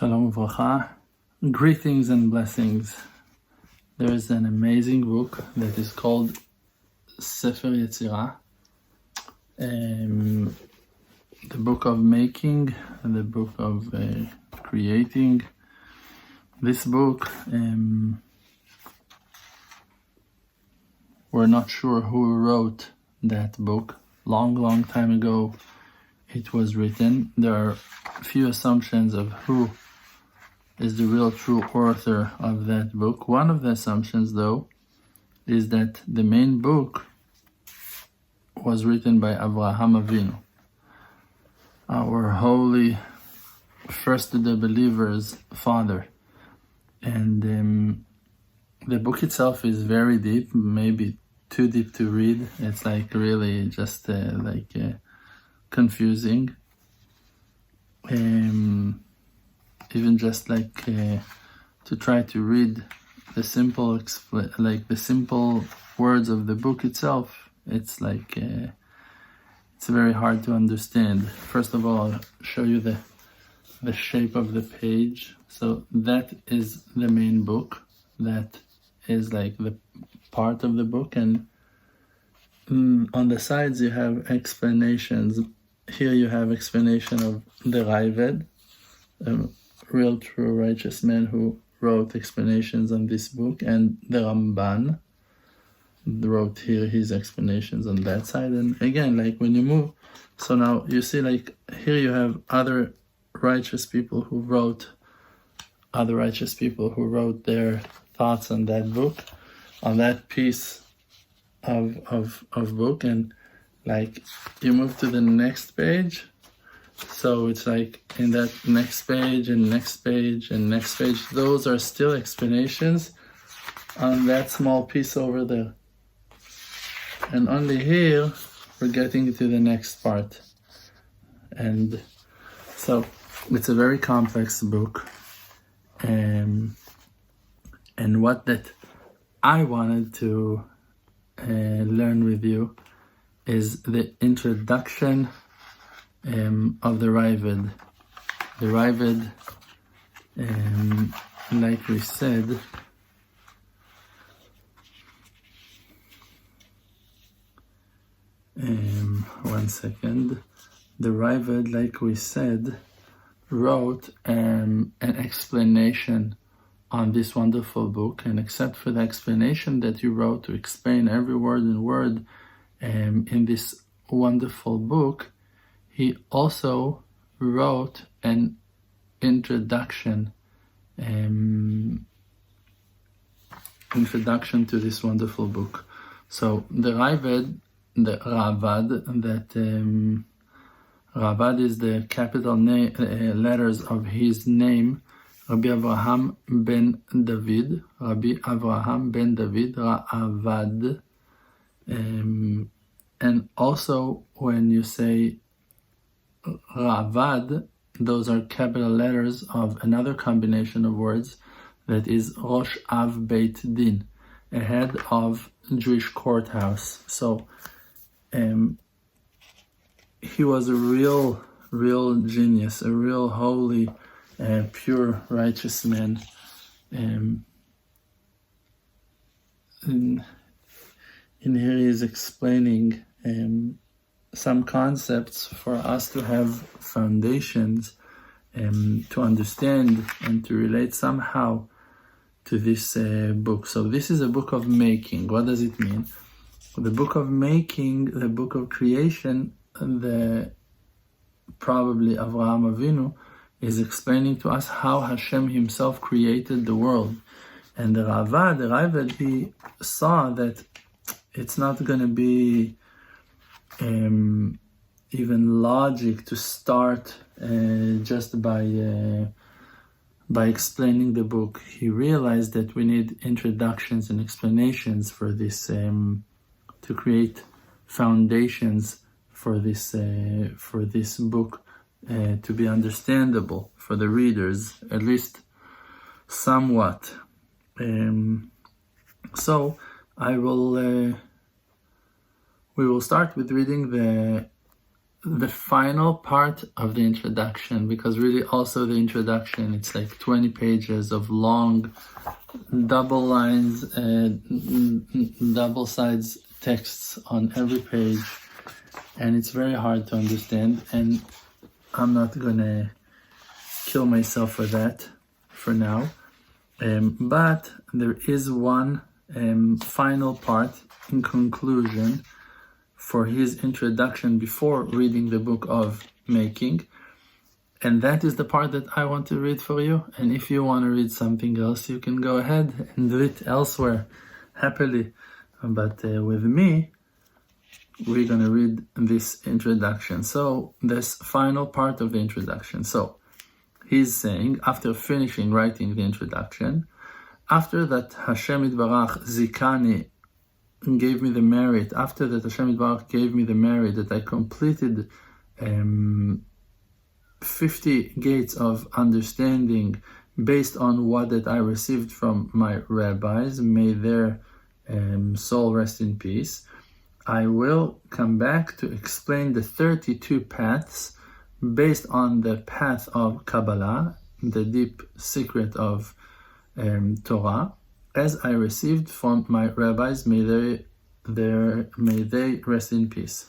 Shalom Uvracha, greetings and blessings. There is an amazing book that is called Sefer Yetzirah, the book of making and the book of creating. This book, we're not sure who wrote that book. Long time ago it was written. There are a few assumptions of who is the real true author of that book. One of the assumptions, though, is that the main book was written by Avraham Avinu, our holy, first of the believers' father. And the book itself is very deep, maybe too deep to read. It's like really just confusing. Even just to try to read the simple the simple words of the book itself, it's very hard to understand. First of all, I'll show you the shape of the page. So that is the main book. That is like the part of the book, and on the sides you have explanations. Here you have explanation of the Ravid, real true righteous man who wrote explanations on this book, and the Ramban wrote here his explanations on that side. And again, when you move, so now you see here you have other righteous people who wrote their thoughts on that book, on that piece of book. And you move to the next page, so it's in that next page and next page and next page, those are still explanations on that small piece over there. And only here we're getting to the next part. And so it's a very complex book. And what that I wanted to learn with you is the introduction of the Ravid. The Ravid, like we said, one second. The Ravid, like we said, wrote an explanation on this wonderful book, and except for the explanation that you wrote to explain every word and word in this wonderful book, he also wrote an introduction to this wonderful book. So the Ravad, Ravad is the capital letters of his name, Rabbi Avraham ben David, Ravad. And also when you say Ravad, those are capital letters of another combination of words that is Rosh Av Beit Din, a head of Jewish courthouse. So he was a real genius, a real holy, pure, righteous man. In here he is explaining some concepts for us to have foundations to understand and to relate somehow to this book. So this is a book of making. What does it mean? The book of making, the book of creation, probably Avraham Avinu is explaining to us how Hashem himself created the world. And the Ravid, he saw that it's not going to be even logic to start just by explaining the book. He realized that we need introductions and explanations for this, to create foundations for this book to be understandable for the readers, at least somewhat. So we will start with reading the final part of the introduction, because really also the introduction, it's like 20 pages of long double lines, double sides texts on every page, and it's very hard to understand, and I'm not gonna kill myself for that for now, but there is one final part in conclusion for his introduction before reading the book of making, and that is the part that I want to read for you. And if you want to read something else, you can go ahead and do it elsewhere happily, but with me we're going to read this introduction. So this final part of the introduction, so he's saying, after finishing writing the introduction, after that Hashem Yitbarach Zikani gave me the merit, after that Hashem Yitbarach gave me the merit that I completed 50 gates of understanding based on what that I received from my rabbis, may their soul rest in peace, I will come back to explain the 32 paths based on the path of Kabbalah, the deep secret of Torah, as I received from my rabbis, may they rest in peace.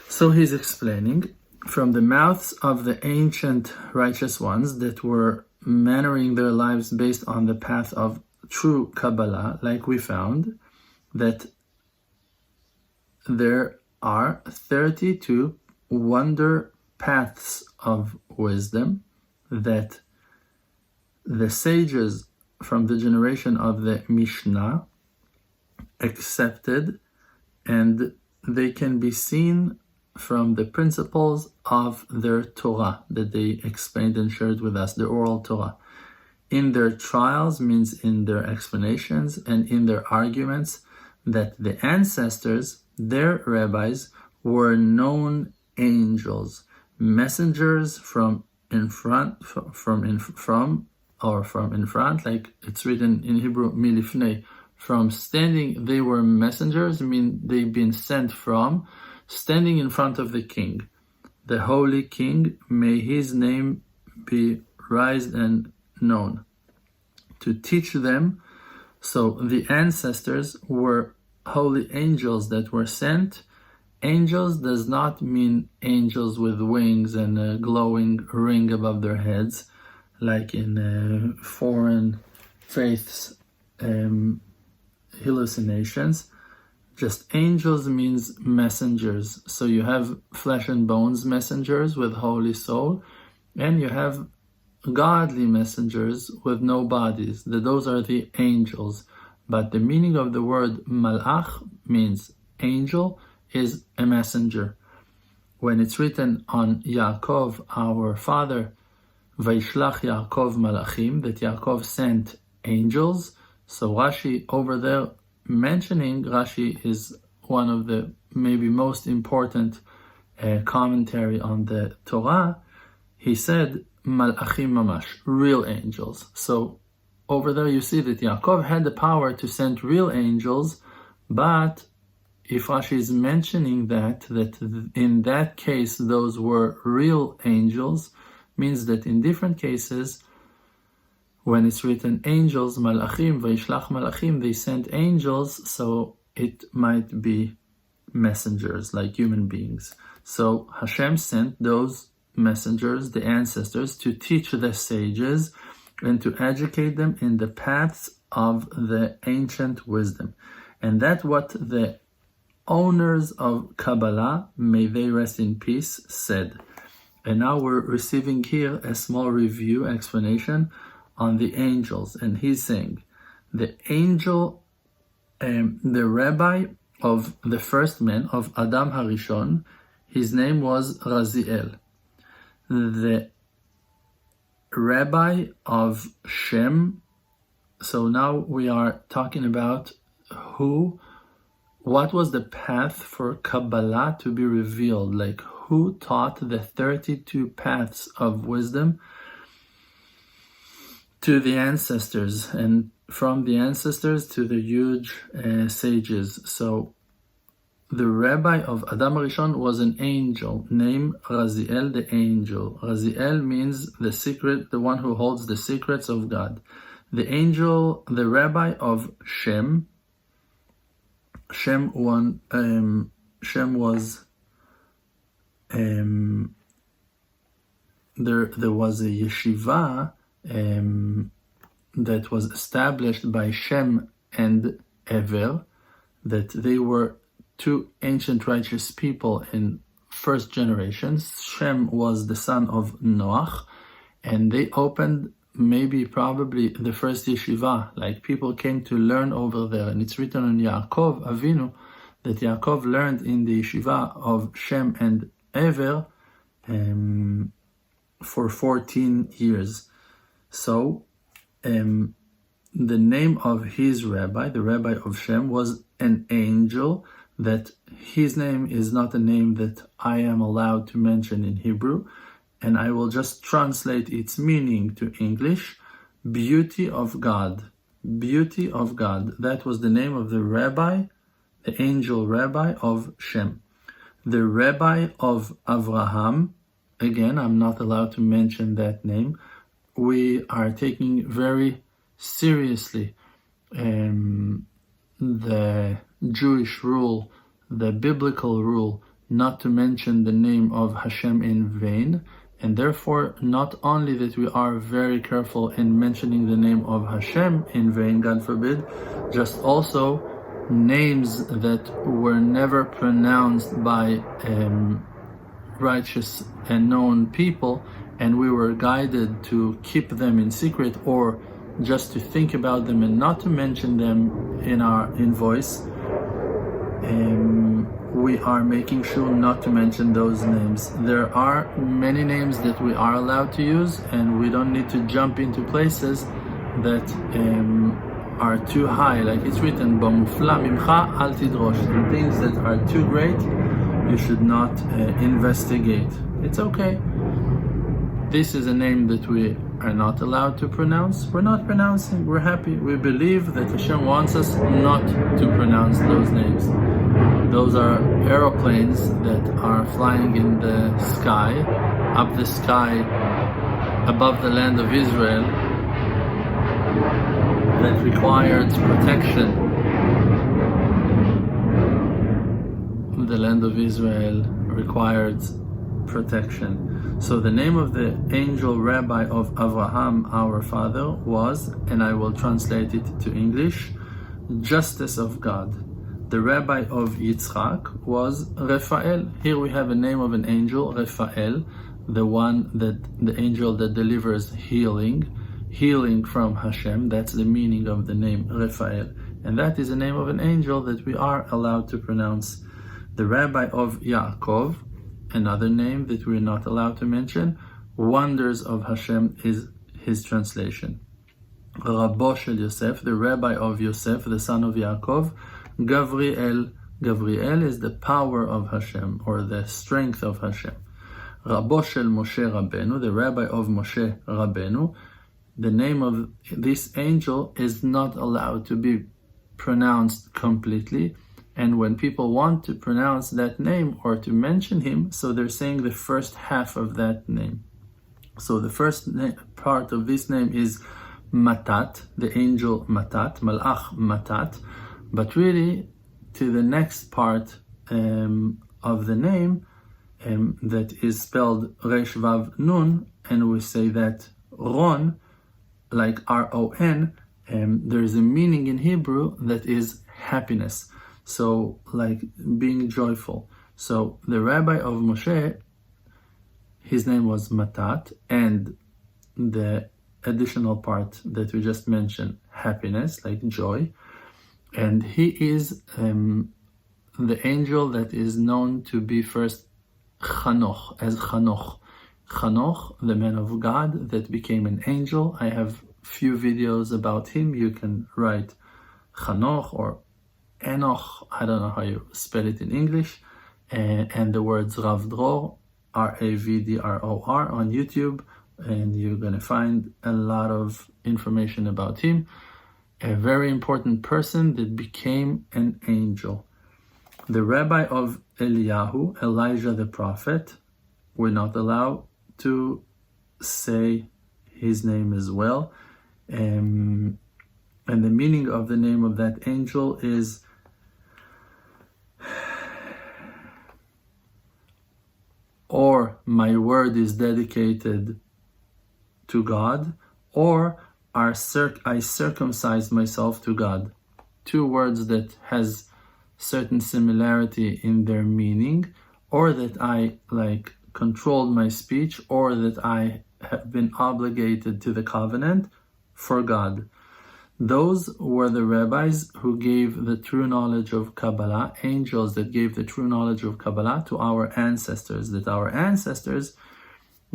So he's explaining, from the mouths of the ancient righteous ones that were mannering their lives based on the path of true Kabbalah, like we found, that there are 32 wonder paths of wisdom that the sages from the generation of the Mishnah accepted, and they can be seen from the principles of their Torah that they explained and shared with us, the oral Torah. In their trials, means in their explanations and in their arguments, that the ancestors, their rabbis, were known angels, messengers from in front, like it's written in Hebrew, milifnei, from standing, they were messengers, mean they've been sent from, standing in front of the king, the holy king, may his name be raised and known, to teach them. So the ancestors were holy angels that were sent. Angels does not mean angels with wings and a glowing ring above their heads, like in foreign faiths hallucinations. Just angels means messengers. So you have flesh and bones messengers with holy soul, and you have godly messengers with no bodies. Those are the angels. But the meaning of the word malach means angel, is a messenger. When it's written on Yaakov, our father, Vaishlach Yaakov Malachim, that Yaakov sent angels. So Rashi over there mentioning, Rashi is one of the maybe most important commentary on the Torah. He said Malachim Mamash, real angels. So over there you see that Yaakov had the power to send real angels, but if Rashi is mentioning that in that case those were real angels, means that in different cases, when it's written angels, malachim, vaishlach malachim, they sent angels, so it might be messengers, like human beings. So Hashem sent those messengers, the ancestors, to teach the sages and to educate them in the paths of the ancient wisdom. And that's what the owners of Kabbalah, may they rest in peace, said. And now we're receiving here a small review, explanation on the angels. And he's saying, the angel, the rabbi of the first man, of Adam Harishon, his name was Raziel. The rabbi of Shem, so now we are talking about what was the path for Kabbalah to be revealed, like who taught the 32 paths of wisdom to the ancestors, and from the ancestors to the huge sages. So the rabbi of Adam Rishon was an angel named Raziel the angel. Raziel means the secret, the one who holds the secrets of God. The angel, the rabbi of Shem. Shem was there was a yeshiva that was established by Shem and Ever, that they were two ancient righteous people in first generations. Shem was the son of Noach, and they opened probably the first yeshiva. Like, people came to learn over there, and it's written on Yaakov Avinu that Yaakov learned in the yeshiva of Shem and Ever for 14 years. So the name of his rabbi, the rabbi of Shem, was an angel. That his name is not a name that I am allowed to mention in Hebrew, and I will just translate its meaning to English. Beauty of God. Beauty of God. That was the name of the rabbi, the angel rabbi of Shem. The rabbi of Avraham, again, I'm not allowed to mention that name. We are taking very seriously the Jewish rule, the biblical rule, not to mention the name of Hashem in vain, and therefore not only that we are very careful in mentioning the name of Hashem in vain, God forbid, just also names that were never pronounced by righteous and known people, and we were guided to keep them in secret, or just to think about them and not to mention them in voice. We are making sure not to mention those names. There are many names that we are allowed to use, and we don't need to jump into places that are too high. Like it's written, "B'mufla mimcha al tidrosh." And things that are too great, you should not investigate. It's okay. This is a name that we are not allowed to pronounce. We're not pronouncing. We're happy. We believe that Hashem wants us not to pronounce those names. Those are aeroplanes that are flying in the sky, up the sky, above the land of Israel, that required protection. The land of Israel required protection. So the name of the angel rabbi of Avraham, our father, was, and I will translate it to English, justice of God. The rabbi of Yitzchak was Raphael. Here we have a name of an angel, Raphael, the angel that delivers healing from Hashem. That's the meaning of the name Raphael. And that is the name of an angel that we are allowed to pronounce. The rabbi of Yaakov, another name that we're not allowed to mention, wonders of Hashem is his translation. Rabbo shel Yosef, the rabbi of Yosef, the son of Yaakov, Gavriel. Gavriel is the power of Hashem, or the strength of Hashem. Rabbo shel Moshe Rabbeinu, the rabbi of Moshe Rabbeinu. The name of this angel is not allowed to be pronounced completely, and when people want to pronounce that name or to mention him, so they're saying the first half of that name. So the first part of this name is Matat, the angel Matat, Malach Matat, but really to the next part of the name that is spelled Resh Vav Nun, and we say that Ron, like R-O-N, there is a meaning in Hebrew that is happiness. So, like being joyful. So, the rabbi of Moshe, his name was Matat, and the additional part that we just mentioned, happiness, like joy. And he is the angel that is known to be first Chanoch, as Chanoch. Chanoch, the man of God that became an angel. I have few videos about him. You can write Chanoch or Enoch, I don't know how you spell it in English, and the words Rav Dror, R-A-V-D-R-O-R on YouTube, and you're going to find a lot of information about him. A very important person that became an angel. The rabbi of Eliyahu, Elijah the prophet, we're not allowed to say his name as well. And the meaning of the name of that angel is or my word is dedicated to God, or I circumcise myself to God. Two words that has certain similarity in their meaning, or that I controlled my speech, or that I have been obligated to the covenant for God. Those were the rabbis who gave the true knowledge of Kabbalah, angels that gave the true knowledge of Kabbalah to our ancestors, that our ancestors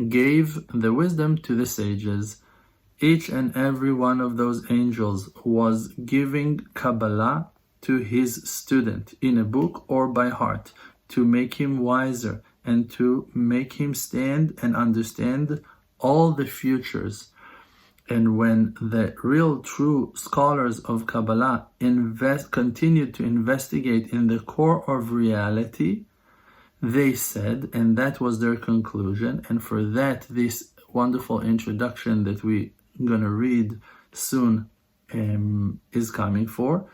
gave the wisdom to the sages. Each and every one of those angels was giving Kabbalah to his student in a book or by heart to make him wiser and to make him stand and understand all the futures. And when the real true scholars of Kabbalah continued to investigate in the core of reality, they said, and that was their conclusion, and for that this wonderful introduction that we're going to read soon is coming for,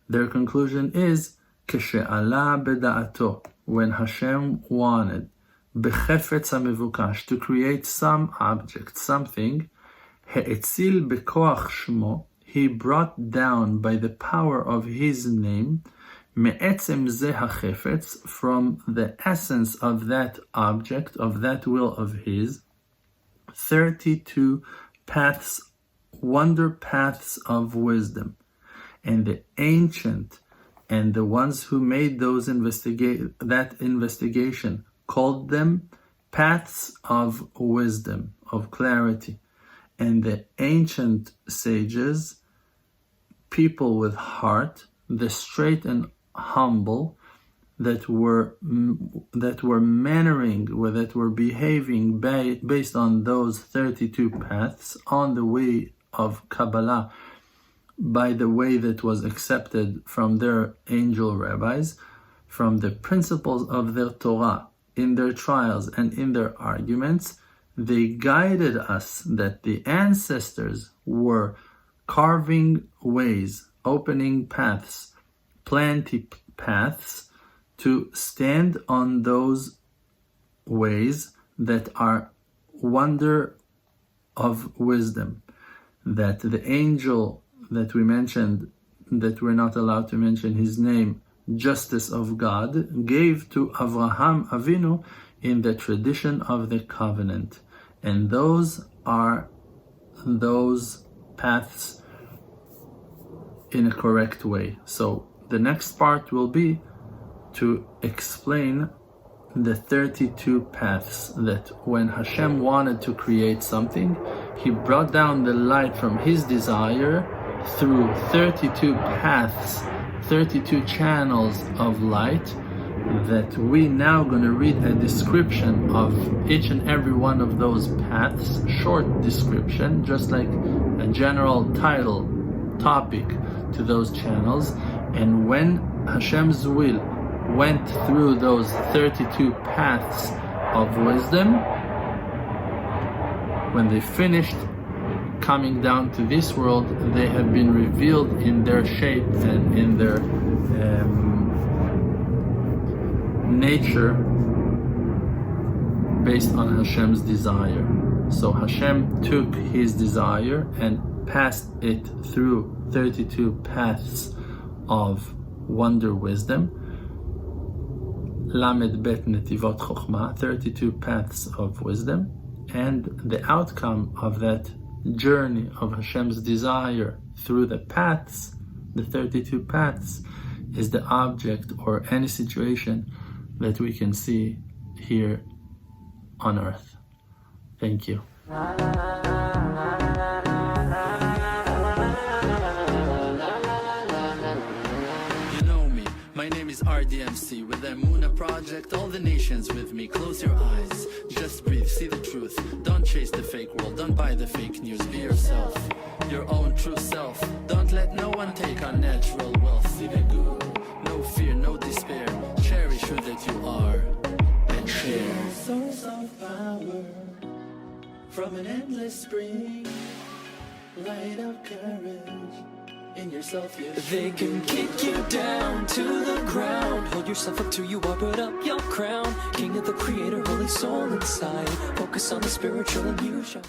their conclusion is, כשעלה בדעתו, when Hashem wanted, בחפץ המבוקש, to create some object, something, האציל בכוח שמו, he brought down by the power of his name, מעצם זה החפץ, from the essence of that object, of that will of his, 32 paths, wonder paths of wisdom. And the ancient and the ones who made those that investigation called them paths of wisdom, of clarity. And the ancient sages, people with heart, the straight and humble, that were mannering, that were behaving based on those 32 paths, on the way of Kabbalah, by the way that was accepted from their angel rabbis, from the principles of their Torah, in their trials and in their arguments. They guided us that the ancestors were carving ways, opening paths, planting paths to stand on those ways that are wonder of wisdom. That the angel that we mentioned, that we're not allowed to mention his name, Justice of God, gave to Avraham Avinu in the tradition of the covenant. And those are those paths in a correct way. So the next part will be to explain the 32 paths, that when Hashem wanted to create something, he brought down the light from his desire through 32 paths, 32 channels of light, that we now going to read a description of each and every one of those paths, short description, just like a general title, topic to those channels. And when Hashem's will went through those 32 paths of wisdom, when they finished coming down to this world, they have been revealed in their shape and in their nature based on Hashem's desire. So Hashem took his desire and passed it through 32 paths of wonder wisdom. Lamed Bet Netivot Chokhmah, 32 paths of wisdom. And the outcome of that journey of Hashem's desire through the paths, the 32 paths, is the object or any situation that we can see here on earth. Thank you. My name is RDMC with the Muna Project, all the nations with me. Close your eyes, just breathe, see the truth. Don't chase the fake world, don't buy the fake news. Be yourself, your own true self. Don't let no one take our natural wealth. See the good, no fear, no despair. of power from an endless spring. Light of courage in yourself, yeah. They can kick you down to the ground. Hold yourself up till you are, put up your crown. King of the creator, holy soul inside. Focus on the spiritual and you shall